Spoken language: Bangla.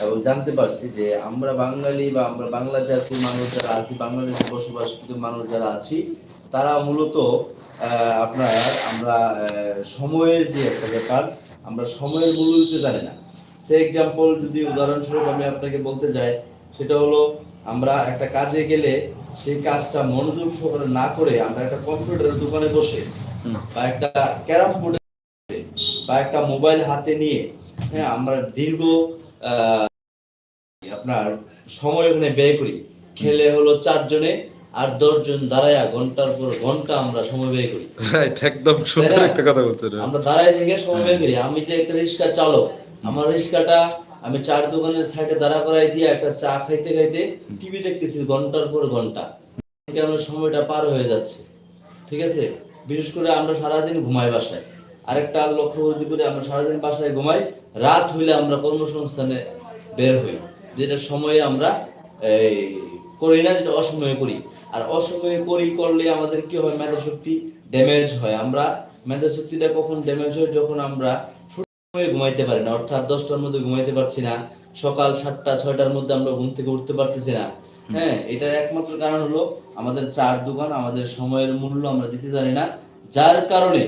এবং জানতে পারছি যে আমরা বাঙালি বা আমরা বাংলা জাতির মানুষ যারা আছি, বাংলাদেশে বসবাসকারী মানুষ যারা আছি, তারা মূলত আপনার আমরা সময়ের যে একটা ব্যাপার, আমরা সময়ের মূল্য দিতে জানি না। সে এক্সাম্পল যদি উদাহরণস্বরূপ আমি আপনাকে বলতে যাই, সেটা হলো আমরা একটা কাজে গেলে সেই কাজটা মনোযোগ সহকারে না করে আমরা একটা কম্পিউটারের দোকানে বসে বা একটা ক্যারাম বোর্ডে বা একটা মোবাইল হাতে নিয়ে, হ্যাঁ, আমরা দীর্ঘ আপনার সময় ওখানে ব্যয় করি। খেলে হলো 4 জনে আর 10 জন দাঁড়ায়া ঘন্টার পর ঘন্টা আমরা সময় ব্যয় করি। রাইট, একদম সুন্দর একটা কথা বলছেন। আমরা দাঁড়ায় থেকে সময় ব্যয় করি। আমি যে একটা রিক্সা চালক, আমার রিক্সাটা আমি চার দোকানের সাইডে দাঁড়া করাই দিয়ে একটা চা খাইতে খাইতে টিভি দেখতেছি ঘন্টার পর ঘন্টা। কেন সময়টা পার হয়ে যাচ্ছে, ঠিক আছে? বিশেষ করে আমরা সারাদিন ঘুমাই বাসায়। আরেকটা লক্ষ্য করে আমরা সারাদিন বাসায় ঘুমাই, রাত হইলে আমরা কর্মসংস্থানে বের হই, যেটা সময়ে আমরা এই করি না, যেটা অসময়ে করি। আর অসময়ে করলে আমাদের কি হয়, মেধা শক্তি ড্যামেজ হয়। আমরা মেধা শক্তিটা কখন ড্যামেজ হয়, যখন আমরা সময়ে ঘুমাইতে পারি না, অর্থাৎ 10টার মধ্যে ঘুমাইতে পারছি না, সকাল 7টা 6টার মধ্যে আমরা ঘুম থেকে উঠতে পারতেছি না। হ্যাঁ, এটার একমাত্র কারণ হলো আমাদের চার দোকান, আমাদের সময়ের মূল্য আমরা দিতে জানি না, যার কারণে